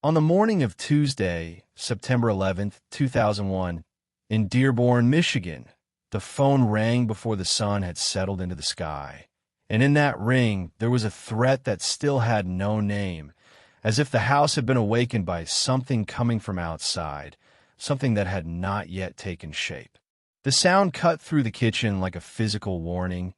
On the morning of Tuesday, September 11th, 2001, in Dearborn, Michigan, the phone rang before the sun had settled into the sky. And in that ring, there was a threat that still had no name, as if the house had been awakened by something coming from outside, something that had not yet taken shape. The sound cut through the kitchen like a physical warning,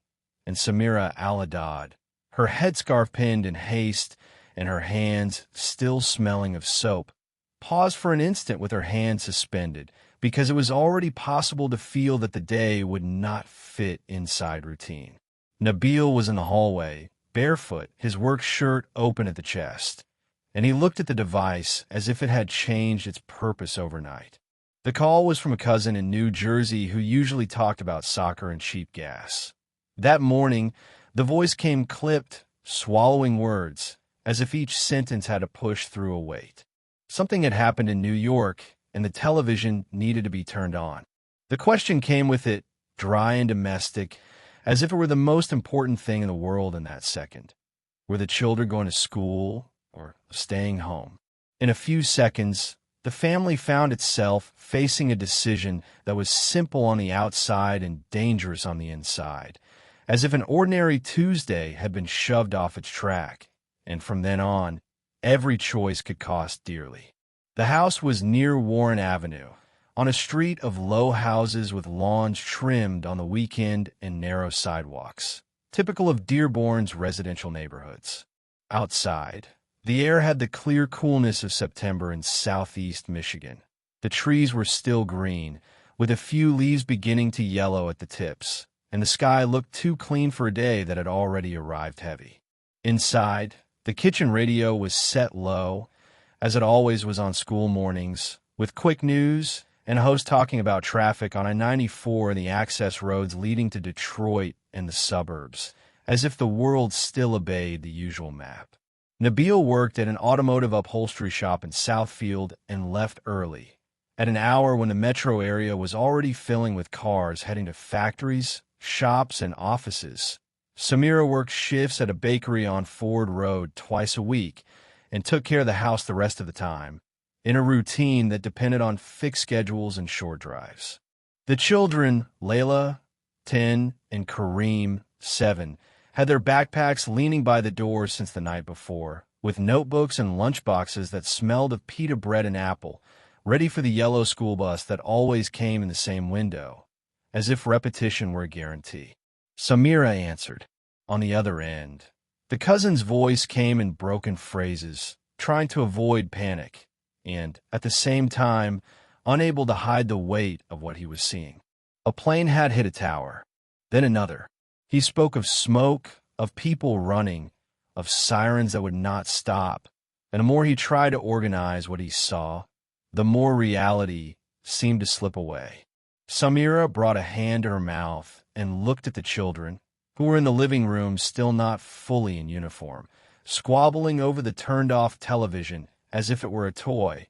and Samira al-Haddad, her headscarf pinned in haste and her hands still smelling of soap, paused for an instant with her hand suspended, because it was already possible to feel that the day would not fit inside routine. Nabil was in the hallway, barefoot, his work shirt open at the chest, and he looked at the device as if it had changed its purpose overnight. The call was from a cousin in New Jersey who usually talked about soccer and cheap gas. That morning, the voice came clipped, swallowing words, as if each sentence had to push through a weight. Something had happened in New York, and the television needed to be turned on. The question came with it, dry and domestic, as if it were the most important thing in the world in that second. Were the children going to school or staying home? In a few seconds, the family found itself facing a decision that was simple on the outside and dangerous on the inside, as if an ordinary Tuesday had been shoved off its track, and from then on, every choice could cost dearly. The house was near Warren Avenue, on a street of low houses with lawns trimmed on the weekend and narrow sidewalks, typical of Dearborn's residential neighborhoods. Outside, the air had the clear coolness of September in southeast Michigan. The trees were still green, with a few leaves beginning to yellow at the tips, and the sky looked too clean for a day that had already arrived heavy. Inside, the kitchen radio was set low, as it always was on school mornings, with quick news and a host talking about traffic on I-94 and the access roads leading to Detroit and the suburbs, as if the world still obeyed the usual map. Nabil worked at an automotive upholstery shop in Southfield and left early, at an hour when the metro area was already filling with cars heading to factories, shops, and offices. Samira worked shifts at a bakery on Ford Road twice a week and took care of the house the rest of the time, in a routine that depended on fixed schedules and short drives. The children, Leila, 10, and Karim, 7, had their backpacks leaning by the door since the night before, with notebooks and lunchboxes that smelled of pita bread and apple, ready for the yellow school bus that always came in the same window, as if repetition were a guarantee. Samira answered. On the other end, the cousin's voice came in broken phrases, trying to avoid panic, and, at the same time, unable to hide the weight of what he was seeing. A plane had hit a tower, then another. He spoke of smoke, of people running, of sirens that would not stop, and the more he tried to organize what he saw, the more reality seemed to slip away. Samira brought a hand to her mouth and looked at the children, who were in the living room still not fully in uniform, squabbling over the turned-off television as if it were a toy,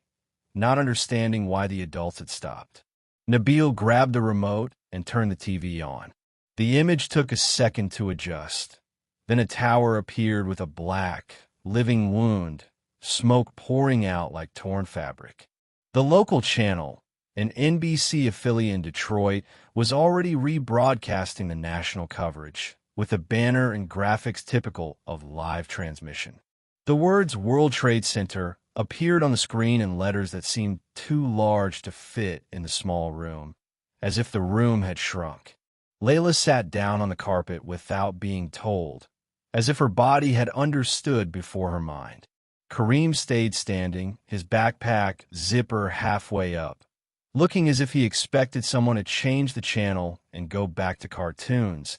not understanding why the adults had stopped. Nabil grabbed the remote and turned the TV on. The image took a second to adjust. Then a tower appeared with a black, living wound, smoke pouring out like torn fabric. The local channel, an NBC affiliate in Detroit, was already rebroadcasting the national coverage, with a banner and graphics typical of live transmission. The words World Trade Center appeared on the screen in letters that seemed too large to fit in the small room, as if the room had shrunk. Leila sat down on the carpet without being told, as if her body had understood before her mind. Karim stayed standing, his backpack zipper halfway up, looking as if he expected someone to change the channel and go back to cartoons,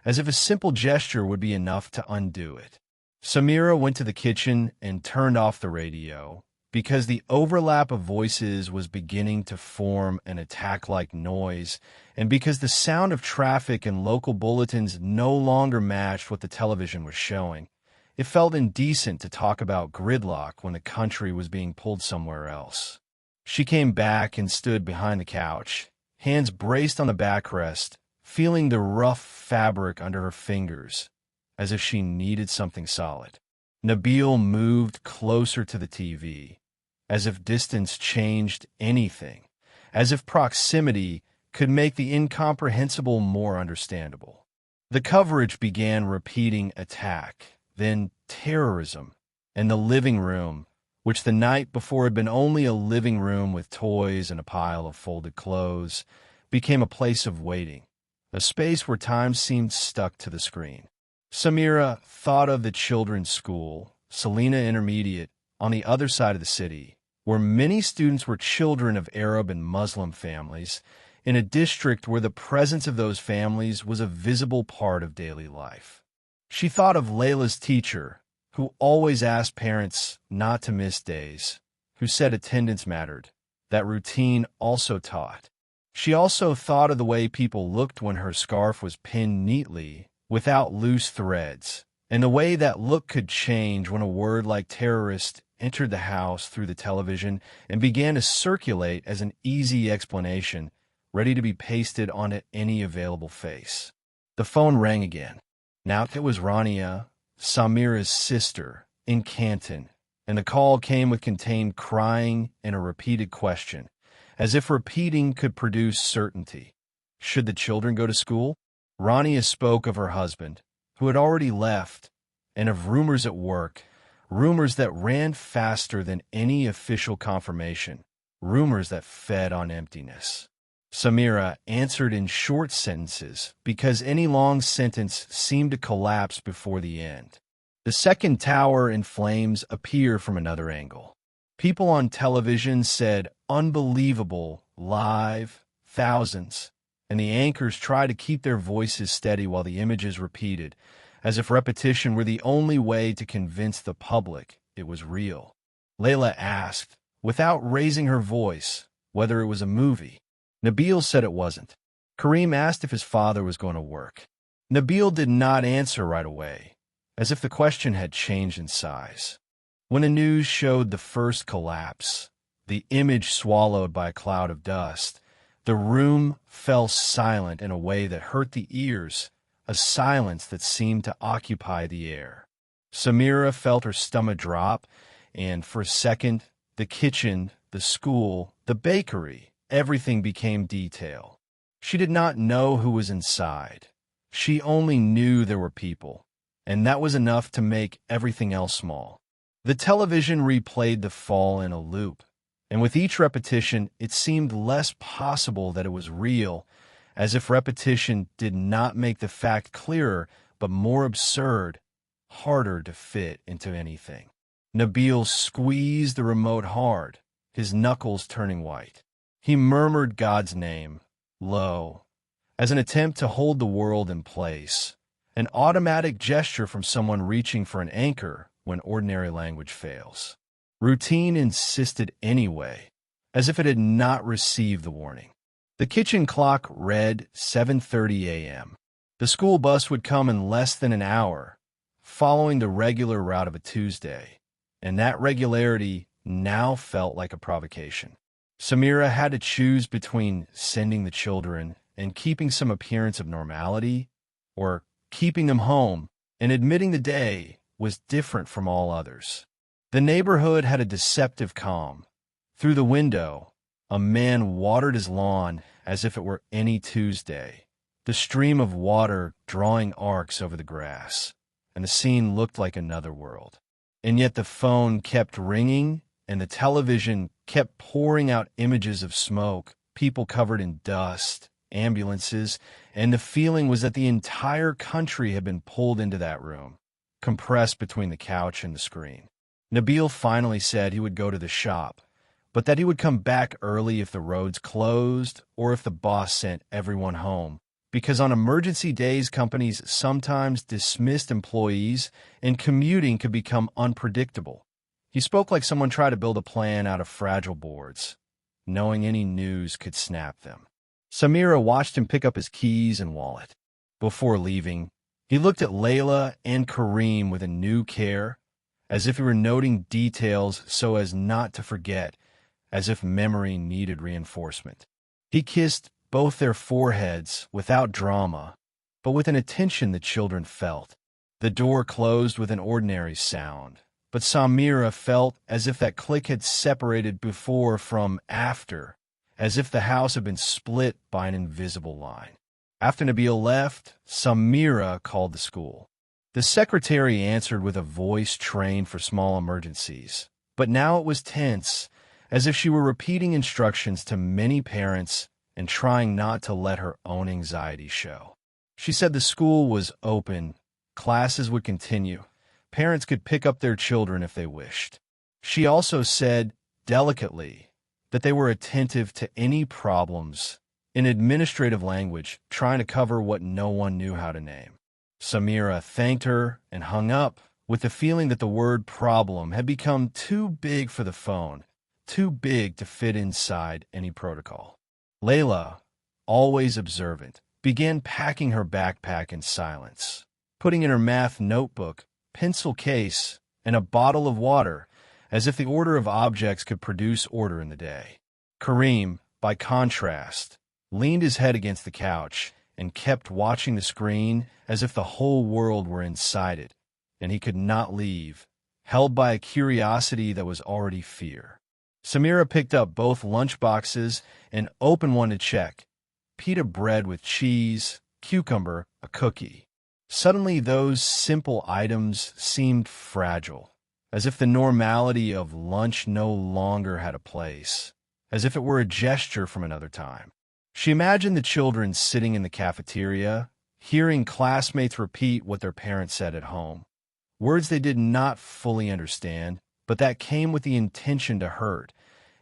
as if a simple gesture would be enough to undo it. Samira went to the kitchen and turned off the radio, because the overlap of voices was beginning to form an attack-like noise, and because the sound of traffic and local bulletins no longer matched what the television was showing. It felt indecent to talk about gridlock when the country was being pulled somewhere else. She came back and stood behind the couch, hands braced on the backrest, feeling the rough fabric under her fingers, as if she needed something solid. Nabil moved closer to the TV, as if distance changed anything, as if proximity could make the incomprehensible more understandable. The coverage began repeating attack, then terrorism, and the living room, which the night before had been only a living room with toys and a pile of folded clothes, became a place of waiting, a space where time seemed stuck to the screen. Samira thought of the children's school, Selina Intermediate, on the other side of the city, where many students were children of Arab and Muslim families, in a district where the presence of those families was a visible part of daily life. She thought of Leila's teacher, who always asked parents not to miss days, who said attendance mattered, that routine also taught. She also thought of the way people looked when her scarf was pinned neatly, without loose threads, and the way that look could change when a word like terrorist entered the house through the television and began to circulate as an easy explanation, ready to be pasted onto any available face. The phone rang again. Now it was Rania, Samira's sister, in Canton, and the call came with contained crying and a repeated question, as if repeating could produce certainty. Should the children go to school? Rania spoke of her husband, who had already left, and of rumors at work, rumors that ran faster than any official confirmation, rumors that fed on emptiness. Samira answered in short sentences because any long sentence seemed to collapse before the end. The second tower in flames appeared from another angle. People on television said unbelievable, live, thousands, and the anchors tried to keep their voices steady while the images repeated, as if repetition were the only way to convince the public it was real. Leila asked, without raising her voice, whether it was a movie. Nabil said it wasn't. Karim asked if his father was going to work. Nabil did not answer right away, as if the question had changed in size. When the news showed the first collapse, the image swallowed by a cloud of dust, the room fell silent in a way that hurt the ears, a silence that seemed to occupy the air. Samira felt her stomach drop, and for a second, the kitchen, the school, the bakery, everything became detail. She did not know who was inside. She only knew there were people, and that was enough to make everything else small. The television replayed the fall in a loop, and with each repetition, it seemed less possible that it was real, as if repetition did not make the fact clearer, but more absurd, harder to fit into anything. Nabil squeezed the remote hard, his knuckles turning white. He murmured God's name, low, as an attempt to hold the world in place, an automatic gesture from someone reaching for an anchor when ordinary language fails. Routine insisted anyway, as if it had not received the warning. The kitchen clock read 7:30 a.m. The school bus would come in less than an hour, following the regular route of a Tuesday, and that regularity now felt like a provocation. Samira had to choose between sending the children and keeping some appearance of normality, or keeping them home and admitting the day was different from all others. The neighborhood had a deceptive calm. Through the window, a man watered his lawn as if it were any Tuesday, the stream of water drawing arcs over the grass, and the scene looked like another world. And yet the phone kept ringing, and the television kept pouring out images of smoke, people covered in dust, ambulances, and the feeling was that the entire country had been pulled into that room, compressed between the couch and the screen. Nabil finally said he would go to the shop, but that he would come back early if the roads closed or if the boss sent everyone home, because on emergency days companies sometimes dismissed employees and commuting could become unpredictable. He spoke like someone tried to build a plan out of fragile boards, knowing any news could snap them. Samira watched him pick up his keys and wallet. Before leaving, he looked at Leila and Karim with a new care, as if he were noting details so as not to forget, as if memory needed reinforcement. He kissed both their foreheads without drama, but with an attention the children felt. The door closed with an ordinary sound, but Samira felt as if that click had separated before from after, as if the house had been split by an invisible line. After Nabil left, Samira called the school. The secretary answered with a voice trained for small emergencies, but now it was tense, as if she were repeating instructions to many parents and trying not to let her own anxiety show. She said the school was open, classes would continue, parents could pick up their children if they wished. She also said, delicately, that they were attentive to any problems, in administrative language, trying to cover what no one knew how to name. Samira thanked her and hung up, with the feeling that the word problem had become too big for the phone, too big to fit inside any protocol. Leila, always observant, began packing her backpack in silence, putting in her math notebook, pencil case, and a bottle of water, as if the order of objects could produce order in the day. Karim, by contrast, leaned his head against the couch and kept watching the screen as if the whole world were inside it, and he could not leave, held by a curiosity that was already fear. Samira picked up both lunchboxes and opened one to check. Pita bread with cheese, cucumber, a cookie. Suddenly those simple items seemed fragile, as if the normality of lunch no longer had a place, as if it were a gesture from another time. She imagined the children sitting in the cafeteria, hearing classmates repeat what their parents said at home. Words they did not fully understand, but that came with the intention to hurt,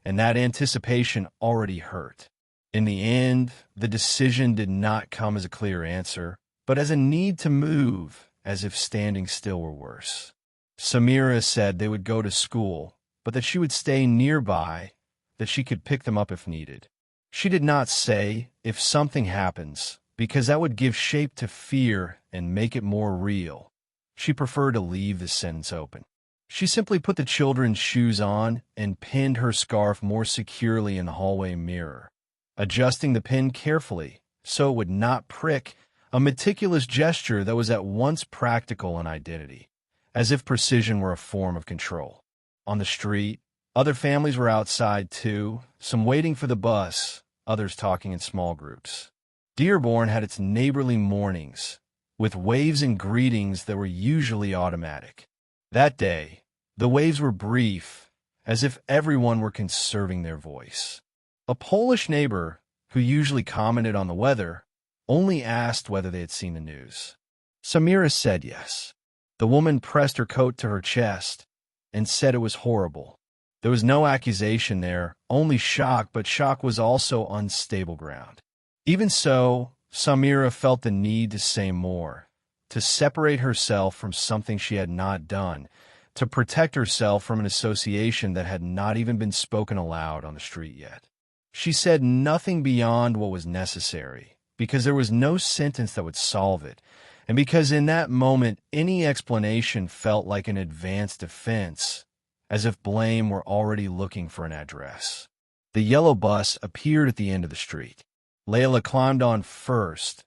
and that anticipation already hurt. In the end, the decision did not come as a clear answer, but as a need to move, as if standing still were worse. Samira said they would go to school, but that she would stay nearby, that she could pick them up if needed. She did not say, if something happens, because that would give shape to fear and make it more real. She preferred to leave the sentence open. She simply put the children's shoes on and pinned her scarf more securely in the hallway mirror, adjusting the pin carefully so it would not prick, a meticulous gesture that was at once practical and identity, as if precision were a form of control. On the street, other families were outside too, some waiting for the bus, others talking in small groups. Dearborn had its neighborly mornings, with waves and greetings that were usually automatic. That day, the waves were brief, as if everyone were conserving their voice. A Polish neighbor, who usually commented on the weather, only asked whether they had seen the news. Samira said yes. The woman pressed her coat to her chest and said it was horrible. There was no accusation there, only shock, but shock was also unstable ground. Even so, Samira felt the need to say more, to separate herself from something she had not done, to protect herself from an association that had not even been spoken aloud on the street yet. She said nothing beyond what was necessary, because there was no sentence that would solve it, and because in that moment any explanation felt like an advanced defense, as if blame were already looking for an address. The yellow bus appeared at the end of the street. Leila climbed on first,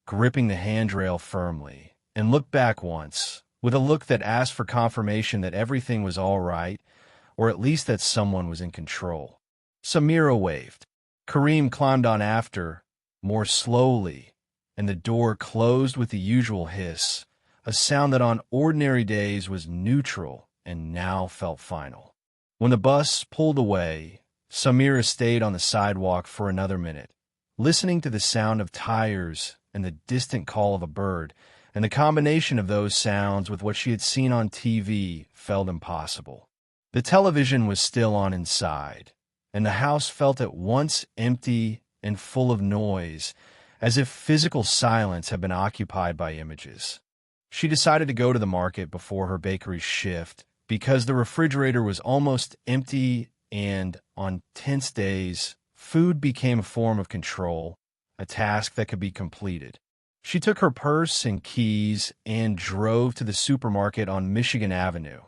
gripping the handrail firmly, and looked back once, with a look that asked for confirmation that everything was all right, or at least that someone was in control. Samira waved. Karim climbed on after, more slowly, and the door closed with the usual hiss, a sound that on ordinary days was neutral and now felt final. When the bus pulled away, Samira stayed on the sidewalk for another minute, listening to the sound of tires and the distant call of a bird, and the combination of those sounds with what she had seen on TV felt impossible. The television was still on inside, and the house felt at once empty and full of noise, as if physical silence had been occupied by images. She decided to go to the market before her bakery's shift, because the refrigerator was almost empty and, on tense days, food became a form of control, a task that could be completed. She took her purse and keys and drove to the supermarket on Michigan Avenue,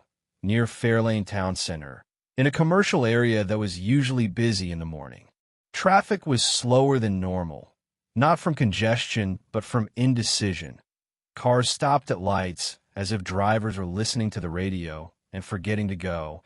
near Fairlane Town Center, in a commercial area that was usually busy in the morning. Traffic was slower than normal, not from congestion, but from indecision. Cars stopped at lights, as if drivers were listening to the radio, and forgetting to go,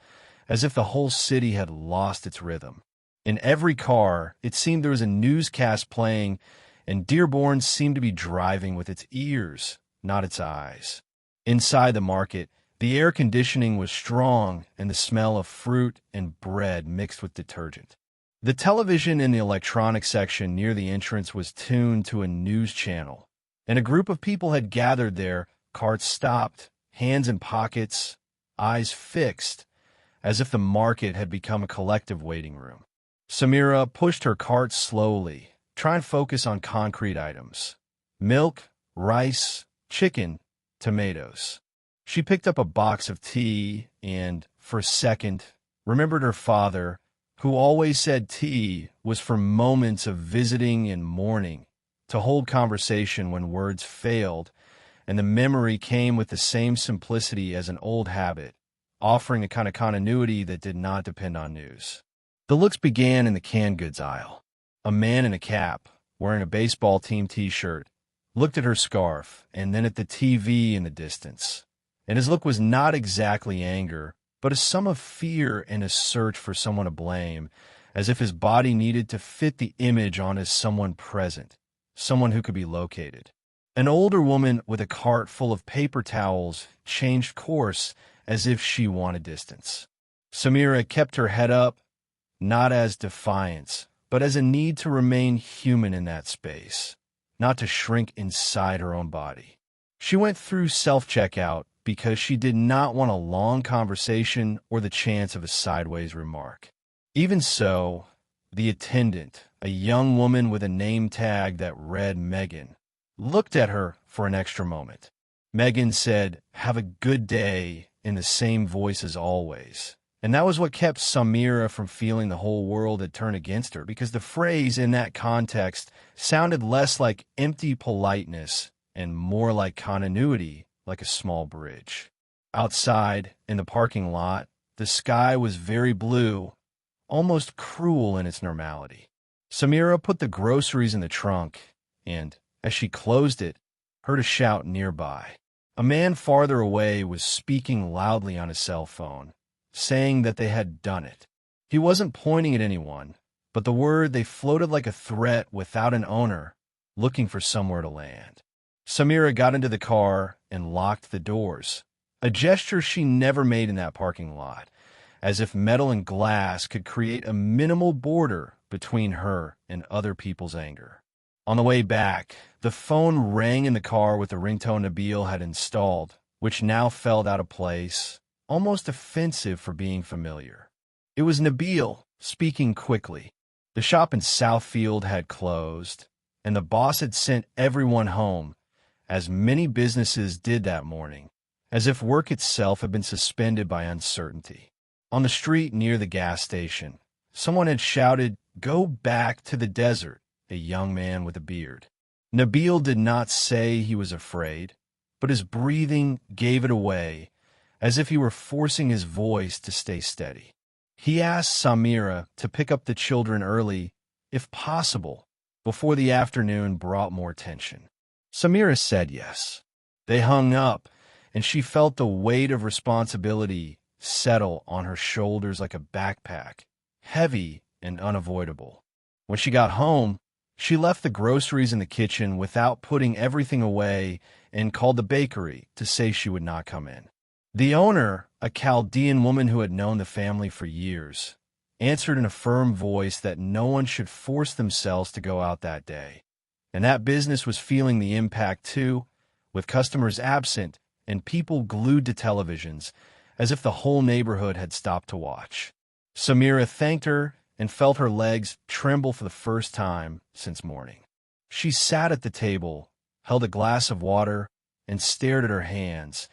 as if the whole city had lost its rhythm. In every car, it seemed there was a newscast playing, and Dearborn seemed to be driving with its ears, not its eyes. Inside the market, the air conditioning was strong, and the smell of fruit and bread mixed with detergent. The television in the electronics section near the entrance was tuned to a news channel, and a group of people had gathered there, carts stopped, hands in pockets, eyes fixed, as if the market had become a collective waiting room. Samira pushed her cart slowly, trying to focus on concrete items: milk, rice, chicken, tomatoes. She picked up a box of tea and, for a second, remembered her father, who always said tea was for moments of visiting and mourning, to hold conversation when words failed, and the memory came with the same simplicity as an old habit, offering a kind of continuity that did not depend on news. The looks began in the canned goods aisle. A man in a cap, wearing a baseball team t-shirt, looked at her scarf and then at the TV in the distance, and his look was not exactly anger, but a sum of fear and a search for someone to blame, as if his body needed to fit the image on as someone present, someone who could be located. An older woman with a cart full of paper towels changed course as if she wanted distance. Samira kept her head up, not as defiance, but as a need to remain human in that space, not to shrink inside her own body. She went through self-checkout because she did not want a long conversation or the chance of a sideways remark. Even so, the attendant, a young woman with a name tag that read Megan, looked at her for an extra moment. Megan said, "Have a good day," in the same voice as always. And that was what kept Samira from feeling the whole world had turned against her, because the phrase in that context sounded less like empty politeness and more like continuity, like a small bridge. Outside, in the parking lot, the sky was very blue, almost cruel in its normality. Samira put the groceries in the trunk and, as she closed it, heard a shout nearby. A man farther away was speaking loudly on his cell phone, saying that they had done it. He wasn't pointing at anyone, but they floated like a threat without an owner, looking for somewhere to land. Samira got into the car and locked the doors, a gesture she never made in that parking lot, as if metal and glass could create a minimal border between her and other people's anger. On the way back, the phone rang in the car with the ringtone Nabil had installed, which now felt out of place, almost offensive for being familiar. It was Nabil, speaking quickly. The shop in Southfield had closed, and the boss had sent everyone home, as many businesses did that morning, as if work itself had been suspended by uncertainty. On the street near the gas station, someone had shouted, "Go back to the desert," a young man with a beard. Nabil did not say he was afraid, but his breathing gave it away, as if he were forcing his voice to stay steady. He asked Samira to pick up the children early, if possible, before the afternoon brought more tension. Samira said yes. They hung up, and she felt the weight of responsibility settle on her shoulders like a backpack, heavy and unavoidable. When she got home, she left the groceries in the kitchen without putting everything away and called the bakery to say she would not come in. The owner, a Chaldean woman who had known the family for years, answered in a firm voice that no one should force themselves to go out that day, and that business was feeling the impact too, with customers absent and people glued to televisions, as if the whole neighborhood had stopped to watch. Samira thanked her and felt her legs tremble for the first time since morning. She sat at the table, held a glass of water, and stared at her hands,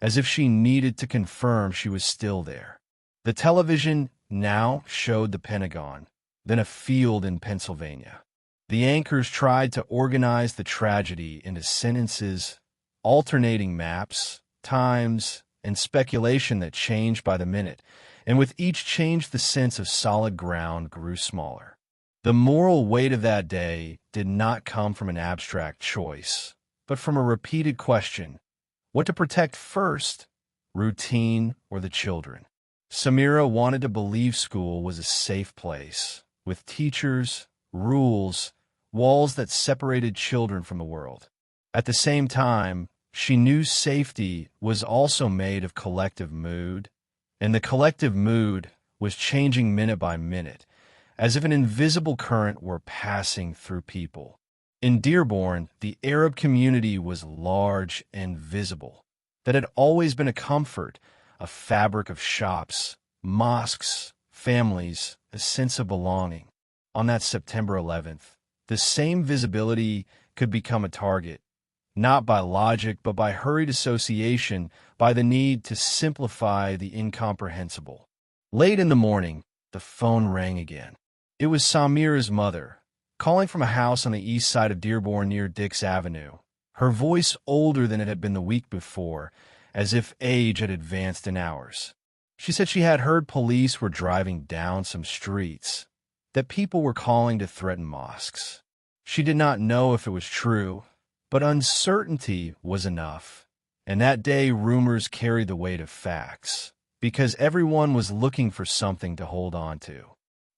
as if she needed to confirm she was still there. The television now showed the Pentagon, then a field in Pennsylvania. The anchors tried to organize the tragedy into sentences, alternating maps, times, and speculation that changed by the minute, and with each change the sense of solid ground grew smaller. The moral weight of that day did not come from an abstract choice, but from a repeated question: what to protect first, routine, or the children. Samira wanted to believe school was a safe place, with teachers, rules, walls that separated children from the world. At the same time, she knew safety was also made of collective mood, and the collective mood was changing minute by minute, as if an invisible current were passing through people. In Dearborn, the Arab community was large and visible. That had always been a comfort, a fabric of shops, mosques, families, a sense of belonging. On that September 11th, the same visibility could become a target, not by logic but by hurried association, by the need to simplify the incomprehensible. Late in the morning, the phone rang again. It was Samira's mother, calling from a house on the east side of Dearborn near Dix Avenue, her voice older than it had been the week before, as if age had advanced in hours. She said she had heard police were driving down some streets, that people were calling to threaten mosques. She did not know if it was true, but uncertainty was enough, and that day rumors carried the weight of facts, because everyone was looking for something to hold on to.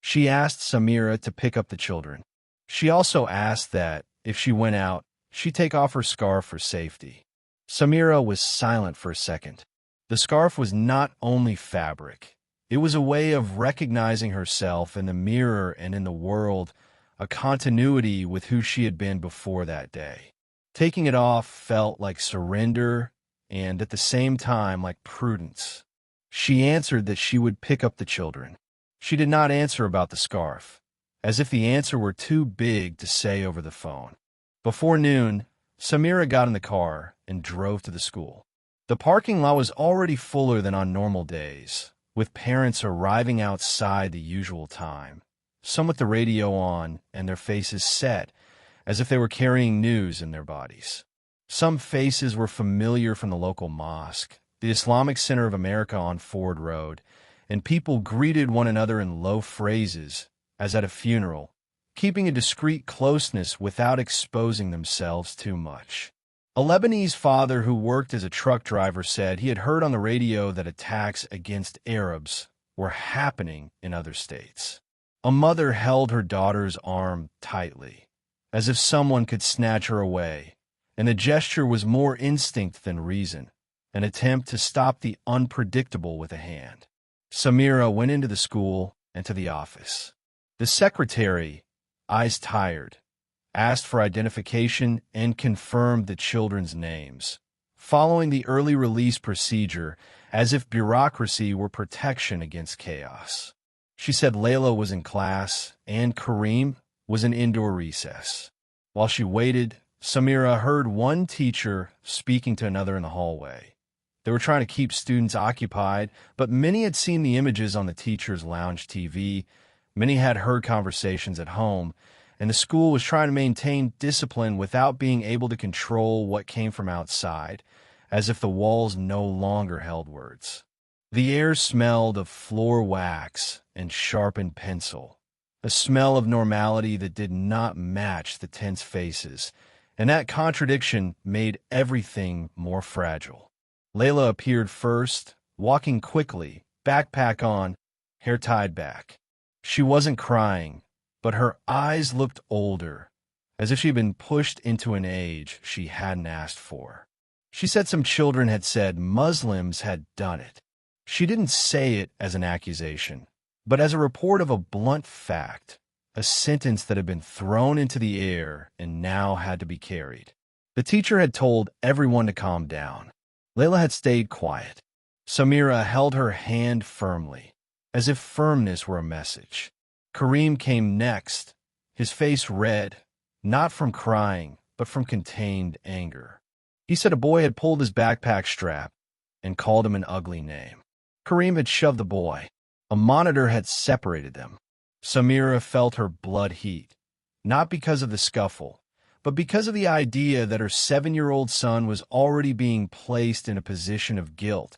She asked Samira to pick up the children. She also asked that, if she went out, she take off her scarf for safety. Samira was silent for a second. The scarf was not only fabric. It was a way of recognizing herself in the mirror and in the world, a continuity with who she had been before that day. Taking it off felt like surrender and, at the same time, like prudence. She answered that she would pick up the children. She did not answer about the scarf, as if the answer were too big to say over the phone. Before noon, Samira got in the car and drove to the school. The parking lot was already fuller than on normal days, with parents arriving outside the usual time, some with the radio on and their faces set, as if they were carrying news in their bodies. Some faces were familiar from the local mosque, the Islamic Center of America on Ford Road, and people greeted one another in low phrases, as at a funeral, keeping a discreet closeness without exposing themselves too much. A Lebanese father who worked as a truck driver said he had heard on the radio that attacks against Arabs were happening in other states. A mother held her daughter's arm tightly, as if someone could snatch her away, and the gesture was more instinct than reason, an attempt to stop the unpredictable with a hand. Samira went into the school and to the office. The secretary, eyes tired, asked for identification and confirmed the children's names, following the early release procedure as if bureaucracy were protection against chaos. She said Leila was in class and Karim was in indoor recess. While she waited, Samira heard one teacher speaking to another in the hallway. They were trying to keep students occupied, but many had seen the images on the teacher's lounge TV. Many had heard conversations at home, and the school was trying to maintain discipline without being able to control what came from outside, as if the walls no longer held words. The air smelled of floor wax and sharpened pencil, a smell of normality that did not match the tense faces, and that contradiction made everything more fragile. Leila appeared first, walking quickly, backpack on, hair tied back. She wasn't crying, but her eyes looked older, as if she'd been pushed into an age she hadn't asked for. She said some children had said Muslims had done it. She didn't say it as an accusation, but as a report of a blunt fact, a sentence that had been thrown into the air and now had to be carried. The teacher had told everyone to calm down. Leila had stayed quiet. Samira held her hand firmly, as if firmness were a message. Karim came next, his face red, not from crying, but from contained anger. He said a boy had pulled his backpack strap and called him an ugly name. Karim had shoved the boy. A monitor had separated them. Samira felt her blood heat, not because of the scuffle, but because of the idea that her 7-year-old son was already being placed in a position of guilt,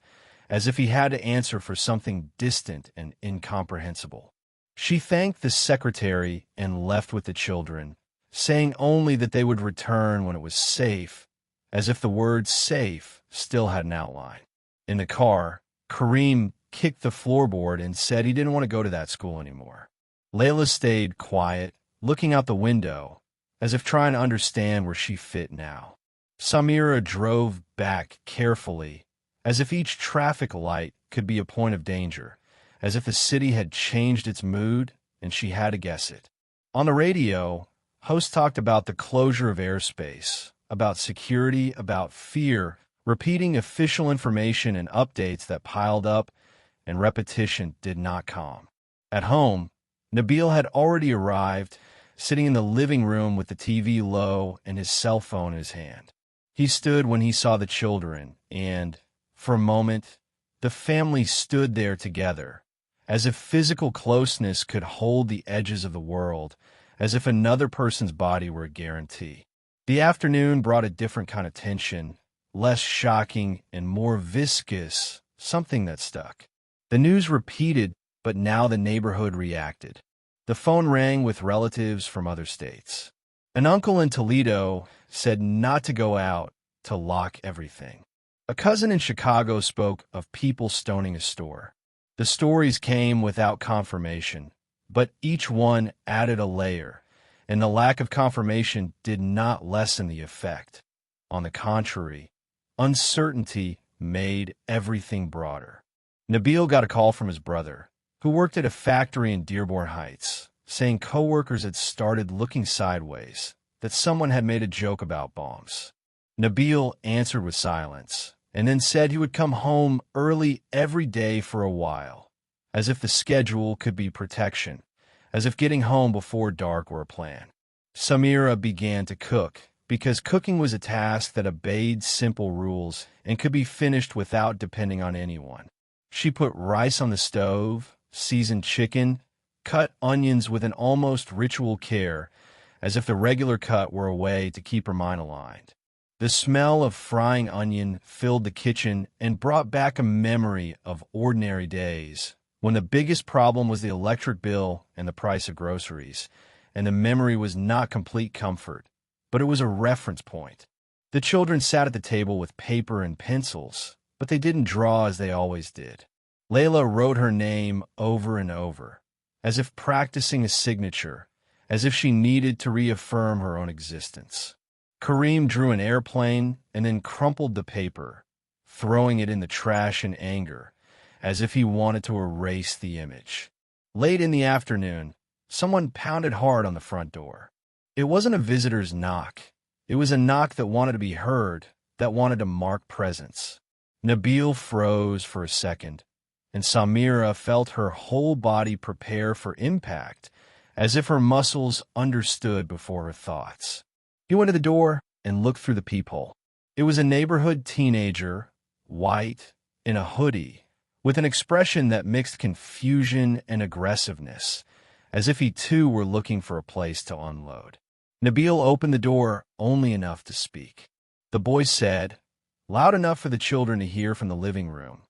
as if he had to answer for something distant and incomprehensible. She thanked the secretary and left with the children, saying only that they would return when it was safe, as if the word safe still had an outline. In the car, Karim kicked the floorboard and said he didn't want to go to that school anymore. Leila stayed quiet, looking out the window, as if trying to understand where she fit now. Samira drove back carefully, as if each traffic light could be a point of danger, as if the city had changed its mood and she had to guess it. On the radio, hosts talked about the closure of airspace, about security, about fear, repeating official information and updates that piled up, and repetition did not calm. At home, Nabil had already arrived, sitting in the living room with the TV low and his cell phone in his hand. He stood when he saw the children, and, for a moment, the family stood there together, as if physical closeness could hold the edges of the world, as if another person's body were a guarantee. The afternoon brought a different kind of tension, less shocking and more viscous, something that stuck. The news repeated, but now the neighborhood reacted. The phone rang with relatives from other states. An uncle in Toledo said not to go out, to lock everything. A cousin in Chicago spoke of people stoning a store. The stories came without confirmation, but each one added a layer, and the lack of confirmation did not lessen the effect. On the contrary, uncertainty made everything broader. Nabil got a call from his brother, who worked at a factory in Dearborn Heights, saying coworkers had started looking sideways, that someone had made a joke about bombs. Nabil answered with silence, and then said he would come home early every day for a while, as if the schedule could be protection, as if getting home before dark were a plan. Samira began to cook, because cooking was a task that obeyed simple rules and could be finished without depending on anyone. She put rice on the stove, seasoned chicken, cut onions with an almost ritual care, as if the regular cut were a way to keep her mind aligned. The smell of frying onion filled the kitchen and brought back a memory of ordinary days, when the biggest problem was the electric bill and the price of groceries, and the memory was not complete comfort, but it was a reference point. The children sat at the table with paper and pencils, but they didn't draw as they always did. Leila wrote her name over and over, as if practicing a signature, as if she needed to reaffirm her own existence. Karim drew an airplane and then crumpled the paper, throwing it in the trash in anger, as if he wanted to erase the image. Late in the afternoon, someone pounded hard on the front door. It wasn't a visitor's knock. It was a knock that wanted to be heard, that wanted to mark presence. Nabil froze for a second, and Samira felt her whole body prepare for impact, as if her muscles understood before her thoughts. He went to the door and looked through the peephole. It was a neighborhood teenager, white, in a hoodie, with an expression that mixed confusion and aggressiveness, as if he too were looking for a place to unload. Nabil opened the door only enough to speak. The boy said, loud enough for the children to hear from the living room,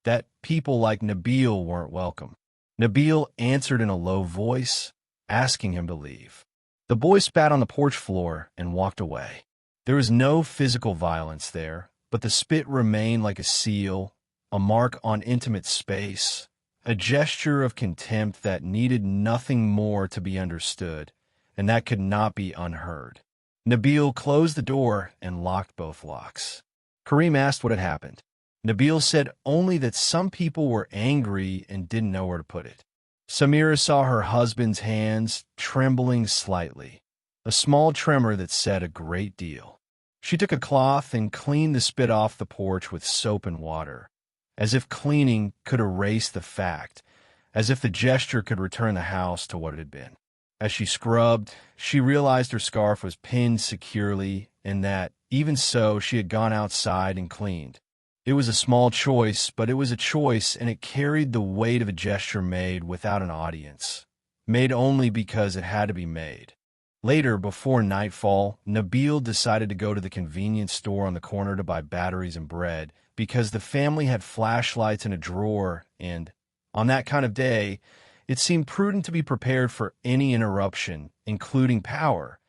that people like Nabil weren't welcome. Nabil answered in a low voice, asking him to leave. The boy spat on the porch floor and walked away. There was no physical violence there, but the spit remained like a seal, a mark on intimate space, a gesture of contempt that needed nothing more to be understood, and that could not be unheard. Nabil closed the door and locked both locks. Karim asked what had happened. Nabil said only that some people were angry and didn't know where to put it. Samira saw her husband's hands trembling slightly, a small tremor that said a great deal. She took a cloth and cleaned the spit off the porch with soap and water, as if cleaning could erase the fact, as if the gesture could return the house to what it had been. As she scrubbed, she realized her scarf was pinned securely and that, even so, she had gone outside and cleaned. It was a small choice, but it was a choice, and it carried the weight of a gesture made without an audience, made only because it had to be made. Later, before nightfall, Nabil decided to go to the convenience store on the corner to buy batteries and bread, because the family had flashlights in a drawer, and, on that kind of day, it seemed prudent to be prepared for any interruption, including power,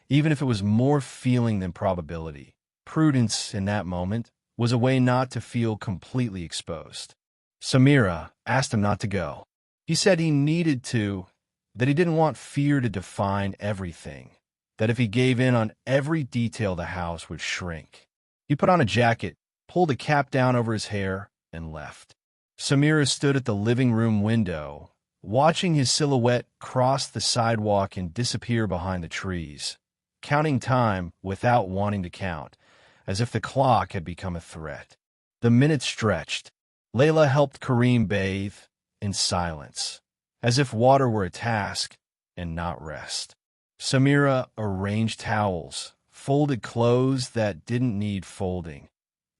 even if it was more feeling than probability. Prudence, in that moment, was a way not to feel completely exposed. Samira asked him not to go. He said he needed to, that he didn't want fear to define everything, that if he gave in on every detail, the house would shrink. He put on a jacket, pulled a cap down over his hair, and left. Samira stood at the living room window, watching his silhouette cross the sidewalk and disappear behind the trees, counting time without wanting to count, as if the clock had become a threat. The minutes stretched. Leila helped Karim bathe in silence, as if water were a task and not rest. Samira arranged towels, folded clothes that didn't need folding.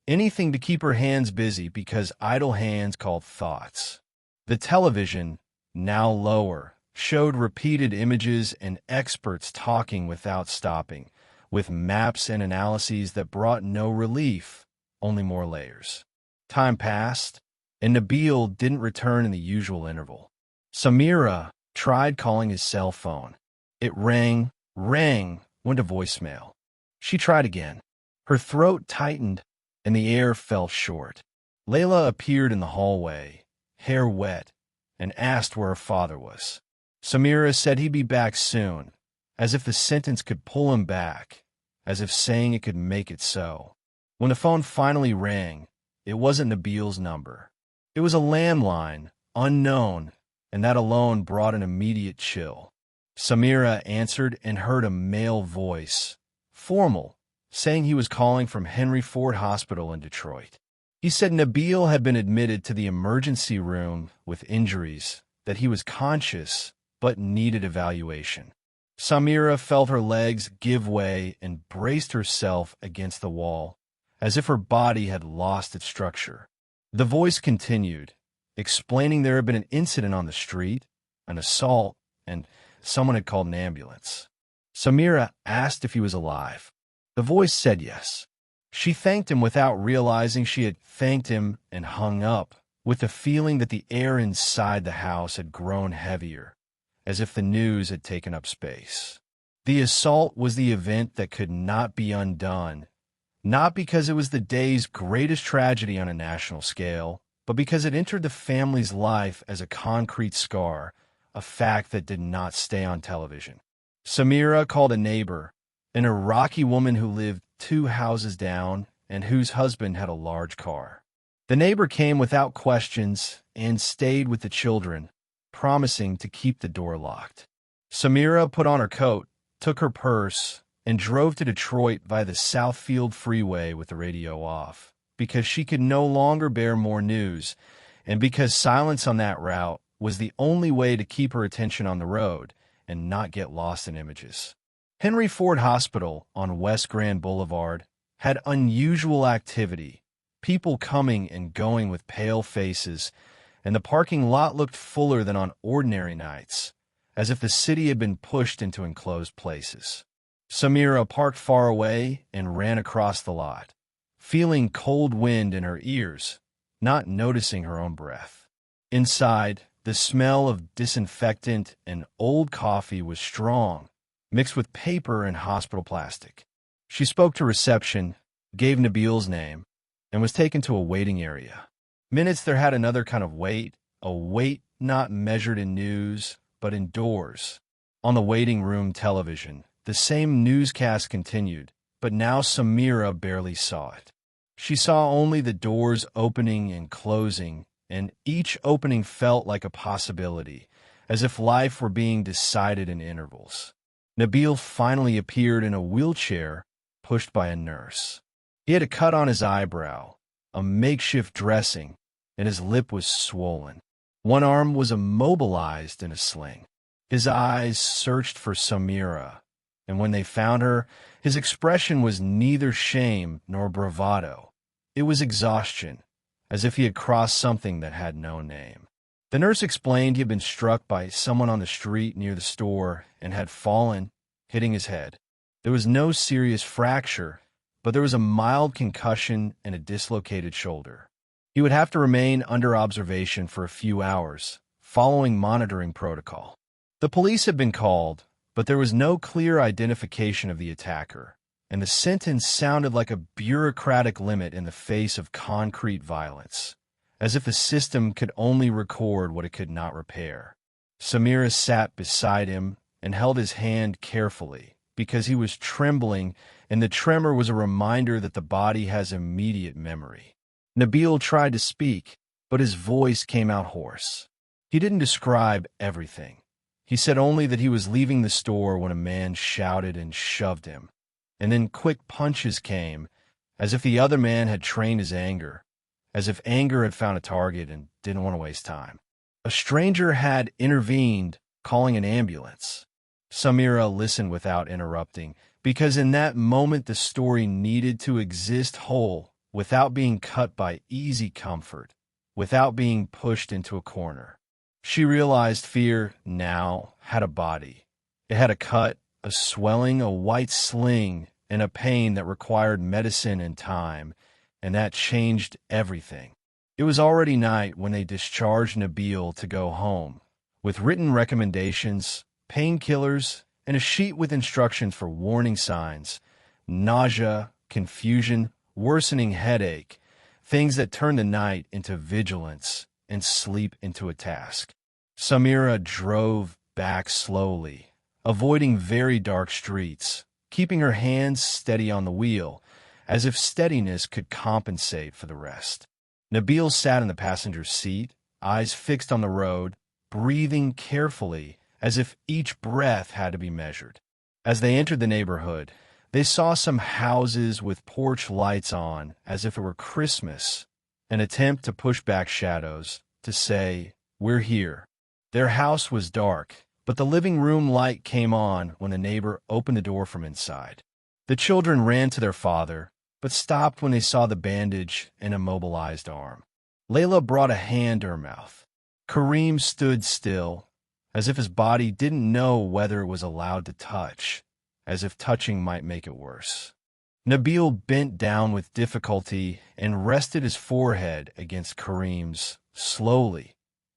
Anything to keep her hands busy, because idle hands called thoughts. The television, now lower, showed repeated images and experts talking without stopping, with maps and analyses that brought no relief, only more layers. Time passed, and Nabil didn't return in the usual interval. Samira tried calling his cell phone. It rang, went to voicemail. She tried again. Her throat tightened, and the air fell short. Leila appeared in the hallway, hair wet, and asked where her father was. Samira said he'd be back soon, as if the sentence could pull him back, as if saying it could make it so. When the phone finally rang, it wasn't Nabil's number. It was a landline, unknown, and that alone brought an immediate chill. Samira answered and heard a male voice, formal, saying he was calling from Henry Ford Hospital in Detroit. He said Nabil had been admitted to the emergency room with injuries, that he was conscious but needed evaluation. Samira felt her legs give way and braced herself against the wall, as if her body had lost its structure. The voice continued, explaining there had been an incident on the street, an assault, and someone had called an ambulance. Samira asked if he was alive. The voice said yes. She thanked him without realizing she had thanked him, and hung up, with the feeling that the air inside the house had grown heavier, as if the news had taken up space. The assault was the event that could not be undone, not because it was the day's greatest tragedy on a national scale, but because it entered the family's life as a concrete scar, a fact that did not stay on television. Samira called a neighbor, an Iraqi woman who lived 2 houses down and whose husband had a large car. The neighbor came without questions and stayed with the children, promising to keep the door locked. Samira put on her coat, took her purse, and drove to Detroit via the Southfield Freeway with the radio off, because she could no longer bear more news, and because silence on that route was the only way to keep her attention on the road and not get lost in images. Henry Ford Hospital on West Grand Boulevard had unusual activity, people coming and going with pale faces, and the parking lot looked fuller than on ordinary nights, as if the city had been pushed into enclosed places. Samira parked far away and ran across the lot, feeling cold wind in her ears, not noticing her own breath. Inside, the smell of disinfectant and old coffee was strong, mixed with paper and hospital plastic. She spoke to reception, gave Nabil's name, and was taken to a waiting area. Minutes there had another kind of wait, a wait not measured in news, but in doors. On the waiting room television, the same newscast continued, but now Samira barely saw it. She saw only the doors opening and closing, and each opening felt like a possibility, as if life were being decided in intervals. Nabil finally appeared in a wheelchair, pushed by a nurse. He had a cut on his eyebrow, a makeshift dressing, and his lip was swollen. One arm was immobilized in a sling. His eyes searched for Samira, and when they found her, his expression was neither shame nor bravado. It was exhaustion, as if he had crossed something that had no name. The nurse explained he had been struck by someone on the street near the store and had fallen, hitting his head. There was no serious fracture, but there was a mild concussion and a dislocated shoulder. He would have to remain under observation for a few hours, following monitoring protocol. The police had been called, but there was no clear identification of the attacker, and the sentence sounded like a bureaucratic limit in the face of concrete violence, as if the system could only record what it could not repair. Samira sat beside him and held his hand carefully because he was trembling, and the tremor was a reminder that the body has immediate memory. Nabil tried to speak, but his voice came out hoarse. He didn't describe everything. He said only that he was leaving the store when a man shouted and shoved him, and then quick punches came, as if the other man had trained his anger, as if anger had found a target and didn't want to waste time. A stranger had intervened, calling an ambulance. Samira listened without interrupting, because in that moment the story needed to exist whole, without being cut by easy comfort, without being pushed into a corner. She realized fear now had a body. It had a cut, a swelling, a white sling, and a pain that required medicine and time, and that changed everything. It was already night when they discharged Nabil to go home, with written recommendations, painkillers, and a sheet with instructions for warning signs, nausea, confusion, worsening headache, things that turned the night into vigilance and sleep into a task. Samira drove back slowly, avoiding very dark streets, keeping her hands steady on the wheel, as if steadiness could compensate for the rest. Nabil sat in the passenger seat, eyes fixed on the road, breathing carefully, as if each breath had to be measured. As they entered the neighborhood, they saw some houses with porch lights on, as if it were Christmas, an attempt to push back shadows, to say, "We're here." Their house was dark, but the living room light came on when a neighbor opened the door from inside. The children ran to their father, but stopped when they saw the bandage and immobilized arm. Leila brought a hand to her mouth. Karim stood still, as if his body didn't know whether it was allowed to touch, as if touching might make it worse. Nabil bent down with difficulty and rested his forehead against Karim's, slowly,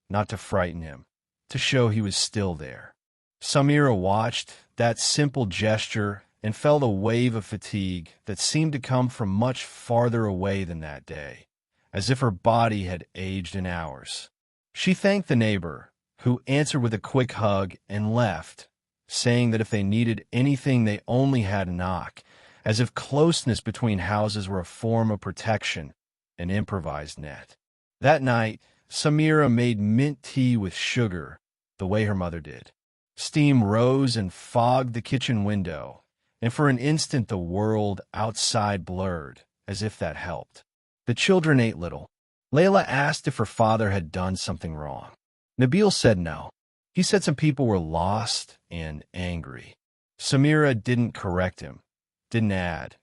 not to frighten him, to show he was still there. Samira watched that simple gesture and felt a wave of fatigue that seemed to come from much farther away than that day, as if her body had aged in hours. She thanked the neighbor, who answered with a quick hug and left, saying that if they needed anything they only had to knock, as if closeness between houses were a form of protection, an improvised net. That night, Samira made mint tea with sugar, the way her mother did. Steam rose and fogged the kitchen window, and for an instant the world outside blurred, as if that helped. The children ate little. Leila asked if her father had done something wrong. Nabil said no. He said some people were lost and angry. Samira didn't correct him, didn't add.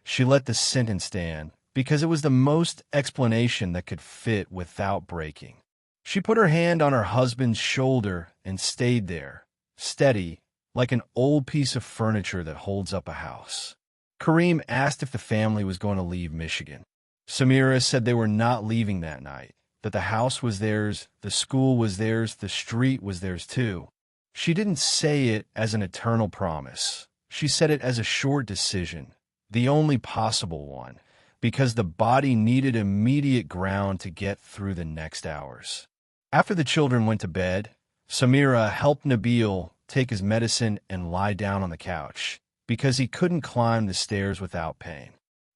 She let the sentence stand, because it was the most explanation that could fit without breaking. She put her hand on her husband's shoulder and stayed there, steady, like an old piece of furniture that holds up a house. Karim asked if the family was going to leave Michigan. Samira said they were not leaving that night, that the house was theirs, the school was theirs, the street was theirs too. She didn't say it as an eternal promise. She said it as a short decision, the only possible one, because the body needed immediate ground to get through the next hours. After the children went to bed, Samira helped Nabil take his medicine and lie down on the couch, because he couldn't climb the stairs without pain.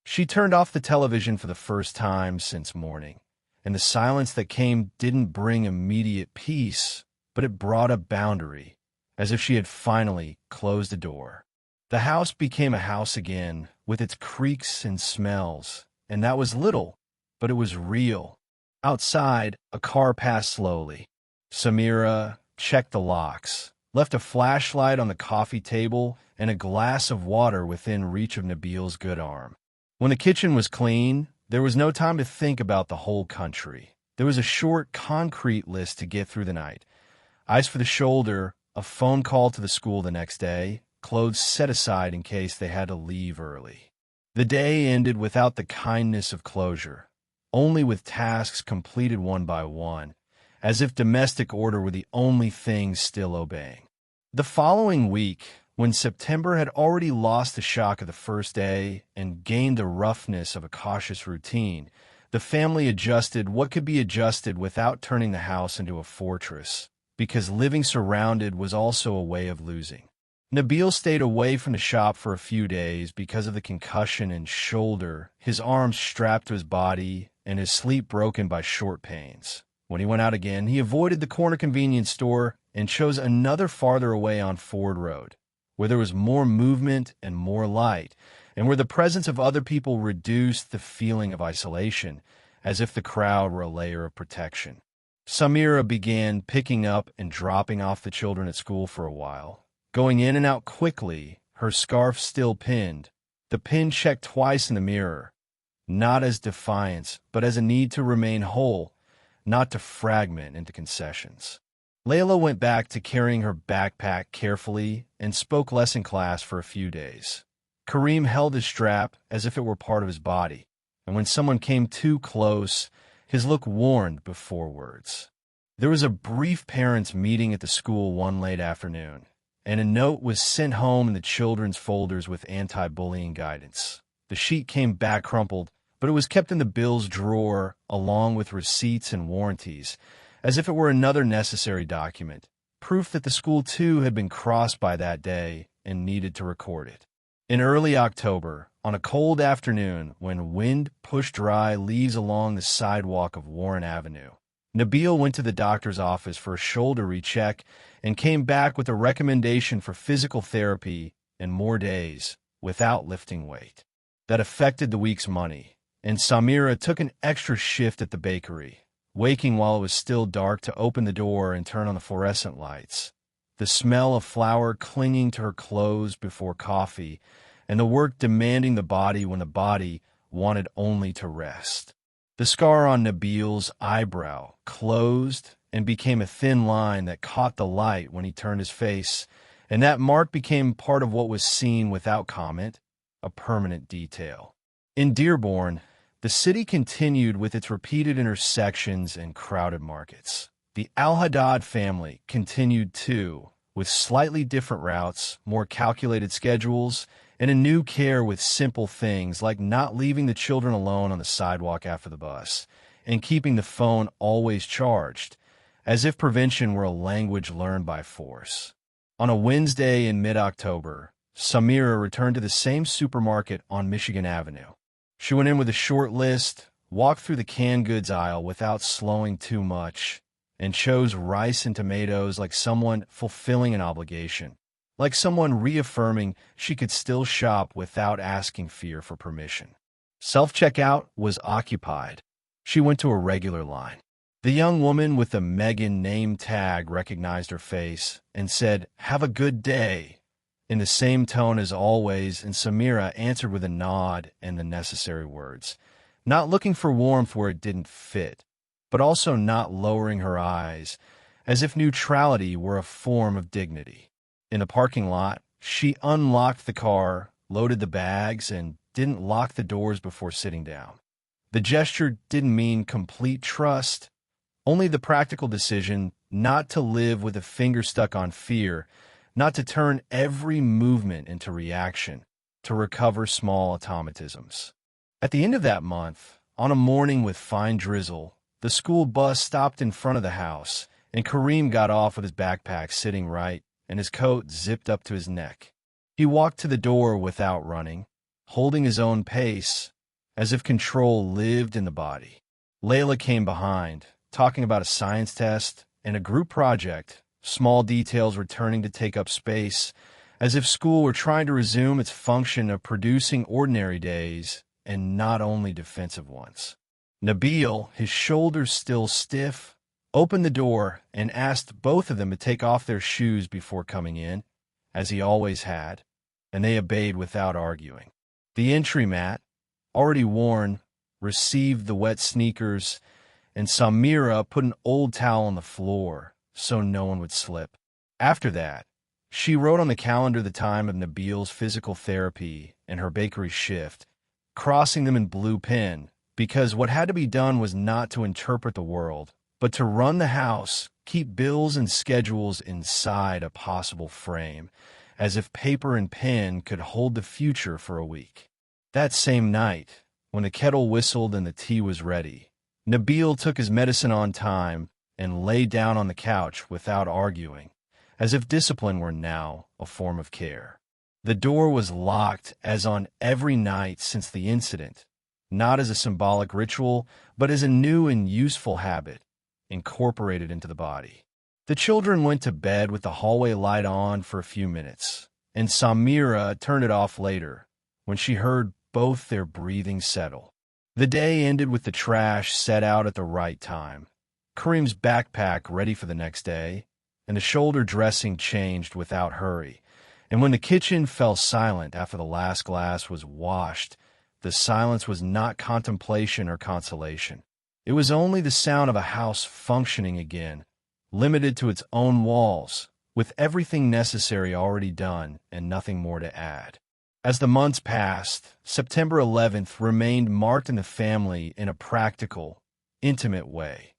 She turned off the television for the first time since morning, and the silence that came didn't bring immediate peace, but it brought a boundary, as if she had finally closed the door. The house became a house again, with its creaks and smells, and that was little, but it was real. Outside, a car passed slowly. Samira checked the locks, left a flashlight on the coffee table and a glass of water within reach of Nabil's good arm. When the kitchen was clean, there was no time to think about the whole country. There was a short, concrete list to get through the night. Ice for the shoulder, a phone call to the school the next day, clothes set aside in case they had to leave early. The day ended without the kindness of closure, only with tasks completed one by one, as if domestic order were the only thing still obeying. The following week, When September had already lost the shock of the first day and gained the roughness of a cautious routine, the family adjusted what could be adjusted without turning the house into a fortress, because living surrounded was also a way of losing. Nabil stayed away from the shop for a few days because of the concussion and shoulder, his arms strapped to his body, and his sleep broken by short pains. When he went out again, he avoided the corner convenience store and chose another farther away on Ford Road, where there was more movement and more light, and where the presence of other people reduced the feeling of isolation, as if the crowd were a layer of protection. Samira began picking up and dropping off the children at school for a while, going in and out quickly, her scarf still pinned, the pin checked twice in the mirror, not as defiance, but as a need to remain whole, not to fragment into concessions. Leila went back to carrying her backpack carefully and spoke less in class for a few days. Karim held his strap as if it were part of his body, and when someone came too close, his look warned before words. There was a brief parents' meeting at the school one late afternoon, and a note was sent home in the children's folders with anti-bullying guidance. The sheet came back crumpled, but it was kept in the bill's drawer along with receipts and warranties, as if it were another necessary document, proof that the school too had been crossed by that day and needed to record it. In early October, on a cold afternoon when wind pushed dry leaves along the sidewalk of Warren Avenue, Nabil went to the doctor's office for a shoulder recheck and came back with a recommendation for physical therapy and more days without lifting weight. That affected the week's money, and Samira took an extra shift at the bakery, waking while it was still dark to open the door and turn on the fluorescent lights. The smell of flour clinging to her clothes before coffee, and the work demanding the body when the body wanted only to rest. The scar on Nabil's eyebrow closed and became a thin line that caught the light when he turned his face, and that mark became part of what was seen without comment, a permanent detail. In Dearborn, the city continued with its repeated intersections and crowded markets. The Al-Haddad family continued too, with slightly different routes, more calculated schedules, and a new care with simple things like not leaving the children alone on the sidewalk after the bus, and keeping the phone always charged, as if prevention were a language learned by force. On a Wednesday in mid-October, Samira returned to the same supermarket on Michigan Avenue. She went in with a short list, walked through the canned goods aisle without slowing too much, and chose rice and tomatoes like someone fulfilling an obligation, like someone reaffirming she could still shop without asking fear for permission. Self-checkout was occupied. She went to a regular line. The young woman with the Megan name tag recognized her face and said, "Have a good day," in the same tone as always, and Samira answered with a nod and the necessary words, not looking for warmth where it didn't fit, but also not lowering her eyes, as if neutrality were a form of dignity. In the parking lot, she unlocked the car, loaded the bags, and didn't lock the doors before sitting down. The gesture didn't mean complete trust, only the practical decision not to live with a finger stuck on fear, not to turn every movement into reaction, to recover small automatisms. At the end of that month, on a morning with fine drizzle, the school bus stopped in front of the house, and Karim got off with his backpack sitting right and his coat zipped up to his neck. He walked to the door without running, holding his own pace, as if control lived in the body. Leila came behind, talking about a science test and a group project, small details returning to take up space, as if school were trying to resume its function of producing ordinary days and not only defensive ones. Nabil, his shoulders still stiff, opened the door and asked both of them to take off their shoes before coming in, as he always had, and they obeyed without arguing. The entry mat, already worn, received the wet sneakers, and Samira put an old towel on the floor so no one would slip. After that, she wrote on the calendar the time of Nabil's physical therapy and her bakery shift, crossing them in blue pen, because what had to be done was not to interpret the world, but to run the house, keep bills and schedules inside a possible frame, as if paper and pen could hold the future for a week. That same night, when the kettle whistled and the tea was ready, Nabil took his medicine on time and lay down on the couch without arguing, as if discipline were now a form of care. The door was locked as on every night since the incident, not as a symbolic ritual, but as a new and useful habit incorporated into the body. The children went to bed with the hallway light on for a few minutes, and Samira turned it off later when she heard both their breathing settle. The day ended with the trash set out at the right time, Karim's backpack ready for the next day, and the shoulder dressing changed without hurry. And when the kitchen fell silent after the last glass was washed, the silence was not contemplation or consolation. It was only the sound of a house functioning again, limited to its own walls, with everything necessary already done and nothing more to add. As the months passed, September 11th remained marked in the family in a practical, intimate way.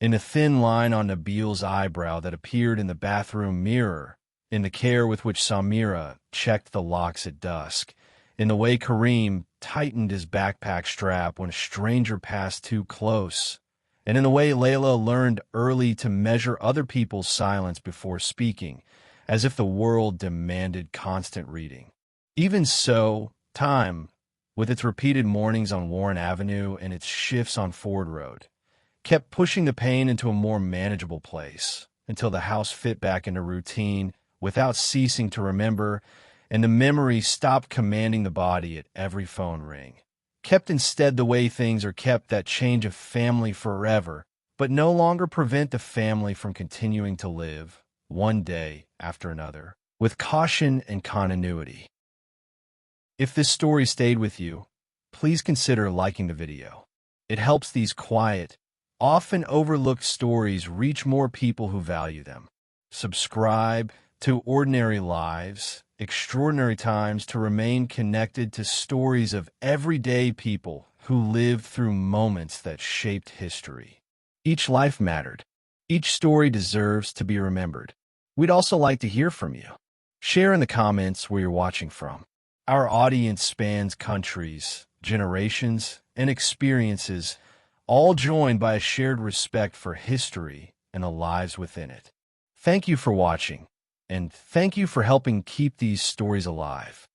In a thin line on Nabil's eyebrow that appeared in the bathroom mirror, in the care with which Samira checked the locks at dusk, in the way Karim tightened his backpack strap when a stranger passed too close, and in the way Leila learned early to measure other people's silence before speaking, as if the world demanded constant reading. Even so, time, with its repeated mornings on Warren Avenue and its shifts on Ford Road, kept pushing the pain into a more manageable place until the house fit back into routine without ceasing to remember, and the memory stopped commanding the body at every phone ring. Kept instead the way things are kept that change a family forever, but no longer prevent the family from continuing to live, one day after another, with caution and continuity. If this story stayed with you, please consider liking the video. It helps these quiet, often overlooked stories reach more people who value them. Subscribe to Ordinary Lives, Extraordinary Times to remain connected to stories of everyday people who lived through moments that shaped history. Each life mattered. Each story deserves to be remembered. We'd also like to hear from you. Share in the comments where you're watching from. Our audience spans countries, generations, and experiences, all joined by a shared respect for history and the lives within it. Thank you for watching, and thank you for helping keep these stories alive.